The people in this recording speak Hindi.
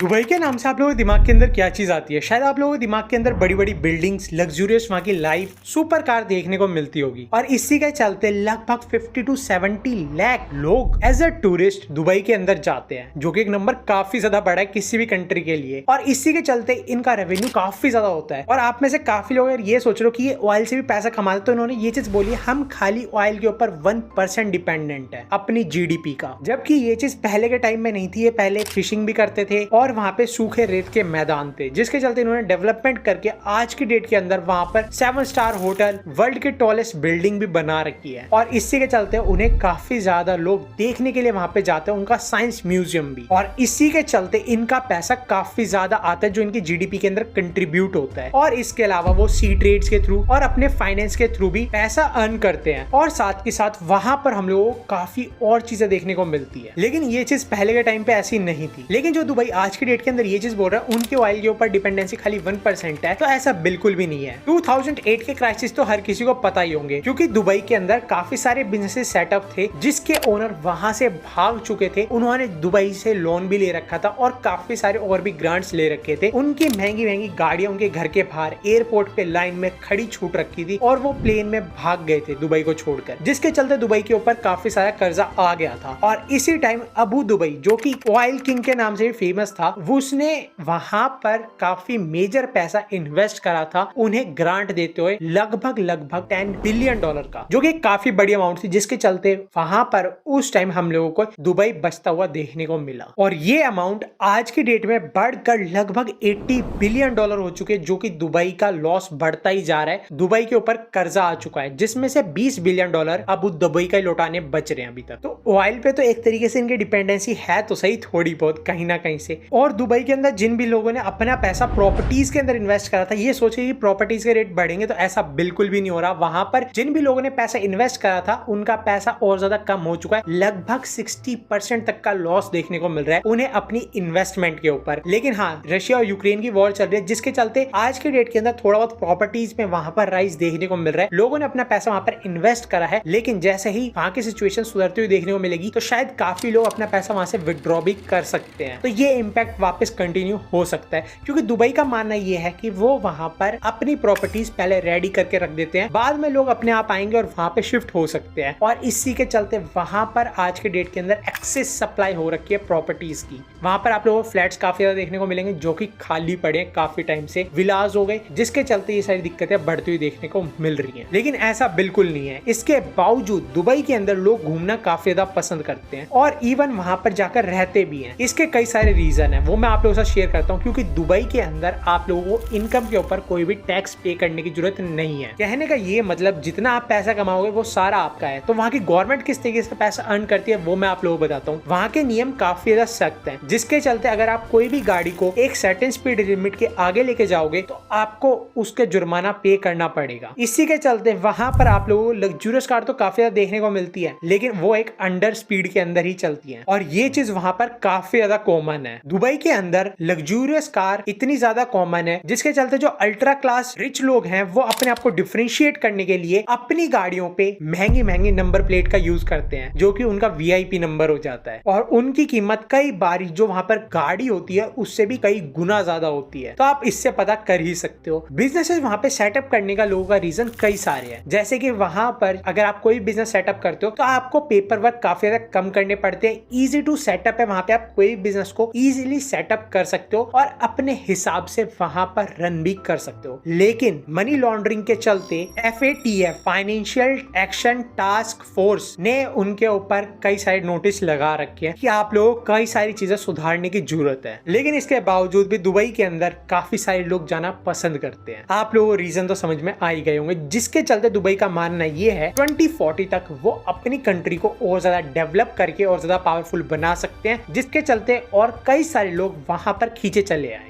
दुबई के नाम से आप लोगों के दिमाग के अंदर क्या चीज आती है? शायद आप लोगों के दिमाग के अंदर बड़ी बड़ी बिल्डिंग्स, लग्जूरियस वहां की लाइफ, सुपर कार देखने को मिलती होगी। और इसी के चलते लगभग 50 to 70 लाख लोग एज अ टूरिस्ट दुबई के अंदर जाते हैं, जो कि एक नंबर काफी ज्यादा बड़ा है किसी भी कंट्री के लिए। और इसी के चलते इनका रेवेन्यू काफी ज्यादा होता है। और आप में से काफी लोग अगर ये सोच रहे हो कि ये ऑयल से भी पैसा कमाते, तो इन्होंने ये चीज बोली, हम खाली ऑयल के ऊपर 1% डिपेंडेंट है अपनी जीडीपी का। जबकि ये चीज पहले के टाइम में नहीं थी। ये पहले फिशिंग भी करते थे और वहां पे सूखे रेत के मैदान थे, जिसके चलते इन्होंने डेवलपमेंट करके आज की डेट के अंदर वहां पर 7 स्टार होटल, वर्ल्ड की टॉलेस्ट बिल्डिंग भी बना रखी है। और इसी के चलते उन्हें काफी ज्यादा लोग देखने के लिए वहां पे जाते हैं, उनका साइंस म्यूजियम भी। और इसी के चलते इनका पैसा काफी ज्यादा आता है, जो इनकी जीडीपी के अंदर कंट्रीब्यूट होता है। और इसके अलावा वो सी ट्रेड्स के थ्रू और अपने फाइनेंस के थ्रू भी पैसा अर्न करते हैं। और साथ के साथ वहां पर हम लोगों को काफी और चीजें देखने को मिलती है। लेकिन ये चीज पहले के टाइम पे ऐसी नहीं थी। लेकिन जो दुबई आज की डेट के अंदर ये चीज बोल रहा है उनके ऑयल के ऊपर डिपेंडेंसी खाली 1% है, तो ऐसा बिल्कुल भी नहीं है। 2008 के क्राइसिस तो हर किसी को पता ही होंगे, क्योंकि दुबई के अंदर काफी सारे बिजनेसेस सेटअप थे जिसके ओनर वहां से भाग चुके थे। उन्होंने दुबई से लोन भी ले रखा था और काफी सारे और भी ग्रांट्स ले रखे थे। उनकी महंगी महंगी गाड़ियां उनके घर के बाहर एयरपोर्ट पे लाइन में खड़ी छूट रखी थी और वो प्लेन में भाग गए थे दुबई को छोड़कर, जिसके चलते दुबई के ऊपर काफी सारा कर्जा आ गया था। और इसी टाइम अबू दुबई, जो कि ऑयल किंग के नाम से भी फेमस था, उसने वहां पर काफी मेजर पैसा इन्वेस्ट करा था, उन्हें ग्रांट देते हुए लगभग $10 बिलियन का, जो कि काफी बड़ी अमाउंट थी। जिसके चलते वहां पर उस टाइम हम लोगों को दुबई बचता हुआ देखने को मिला। और ये अमाउंट आज की डेट में बढ़कर लगभग $80 बिलियन हो चुके, जो कि दुबई का लॉस बढ़ता ही जा रहा है। दुबई के ऊपर कर्जा आ चुका है, जिसमें से $20 बिलियन अब दुबई का लौटाने बच रहे हैं अभी तक। तो ऑयल पे तो एक तरीके से इनकी डिपेंडेंसी है तो सही, थोड़ी बहुत कहीं ना कहीं से। और दुबई के अंदर जिन भी लोगों ने अपना पैसा प्रॉपर्टीज के अंदर इन्वेस्ट करा था, ये सोचे कि प्रॉपर्टीज के रेट बढ़ेंगे, तो ऐसा बिल्कुल भी नहीं हो रहा। वहां पर जिन भी लोगों ने पैसा इन्वेस्ट करा था, उनका पैसा और ज्यादा कम हो चुका है। लगभग 60% तक का लॉस देखने को मिल रहा है उन्हें अपनी इन्वेस्टमेंट के ऊपर। लेकिन हाँ, रशिया और यूक्रेन की वॉर चल रही है, जिसके चलते आज के डेट के अंदर थोड़ा बहुत प्रॉपर्टीज में वहां पर राइज देखने को मिल रहा है। लोगों ने अपना पैसा वहां पर इन्वेस्ट करा है, लेकिन जैसे ही वहां की सिचुएशन सुधरती हुई देखने को मिलेगी, तो शायद काफी लोग अपना पैसा वहां से विड्रॉ भी कर सकते हैं। तो ये इम्पैक्ट वापस कंटिन्यू हो सकता है, क्योंकि दुबई का मानना यह है कि वो वहां पर अपनी प्रॉपर्टीज पहले रेडी करके रख देते हैं, बाद में लोग अपने आप आएंगे और वहां पे शिफ्ट हो सकते हैं। और इसी के चलते वहां पर आज के डेट के अंदर एक्सेस सप्लाई हो रखी है प्रॉपर्टीज की। वहां पर आप लोगों को फ्लैट्स काफी ज्यादा देखने को मिलेंगे, जो कि खाली पड़े हैं काफी टाइम से, विलास हो गए, जिसके चलते ये सारी दिक्कतें बढ़ती हुई देखने को मिल रही हैं। लेकिन ऐसा बिल्कुल नहीं है। इसके बावजूद दुबई के अंदर लोग घूमना काफी ज्यादा पसंद करते हैं और इवन वहां पर जाकर रहते भी हैं। इसके कई सारे रीजन है, वो मैं आप लोगों के साथ शेयर करता हूँ। क्योंकि दुबई के अंदर आप लोगों को इनकम के ऊपर कोई भी टैक्स पे करने की जरूरत नहीं है। कहने का ये मतलब, जितना आप पैसा कमाओगे वो सारा आपका है। तो वहाँ की गवर्नमेंट किस तरीके से पैसा अर्न करती है वो मैं आप लोगों को बताता हूँ। वहाँ के नियम काफी ज्यादा सख्त हैं, जिसके चलते अगर आप कोई भी गाड़ी को एक सर्टेन स्पीड लिमिट के आगे लेके जाओगे, तो आपको उसके जुर्माना पे करना पड़ेगा। इसी के चलते वहां पर आप लोगों को लग्जूरियस कार तो काफी ज्यादा देखने को मिलती है, लेकिन वो एक अंडर स्पीड के अंदर ही चलती है। और ये चीज वहां पर काफी ज्यादा कॉमन है। दुबई के अंदर लग्जूरियस कार इतनी ज्यादा कॉमन है, जिसके चलते जो अल्ट्रा क्लास रिच लोग हैं, वो अपने आप को डिफरेंशिएट करने के लिए अपनी गाड़ियों पे महंगी महंगी नंबर प्लेट का यूज करते हैं, जो कि उनका वीआईपी नंबर हो जाता है। और उनकी कीमत कई बार जो वहां पर गाड़ी होती है उससे भी कई गुना ज्यादा होती है। तो आप इससे पता कर ही सकते हो। बिजनेसेस वहां पे सेटअप करने का लोगों का रीजन कई सारे हैं। जैसे कि वहां पर अगर आप कोई बिजनेस सेटअप करते हो, तो आपको पेपर वर्क काफी ज्यादा कम करने पड़ते हैं। इजी टू सेटअप है, वहां पे आप कोई बिजनेस को इजीली सेटअप कर सकते हो और अपने हिसाब से वहां पर रन भी कर सकते हो। लेकिन मनी लॉन्ड्रिंग के चलते FATF, financial action task force, ने उनके ऊपर कई सारे नोटिस लगा रखे हैं कि आप लोगों को कई सारी चीजें सुधारने की जरूरत है। लेकिन इसके बावजूद भी दुबई के अंदर काफी सारे लोग जाना पसंद करते हैं। आप लोगों को रीजन तो समझ में आ ही गए होंगे, जिसके चलते दुबई का मानना ये है 2040 तक वो अपनी कंट्री को और ज्यादा डेवलप करके और ज्यादा पावरफुल बना सकते हैं, जिसके चलते और कई सारे लोग वहां पर खींचे चले आए।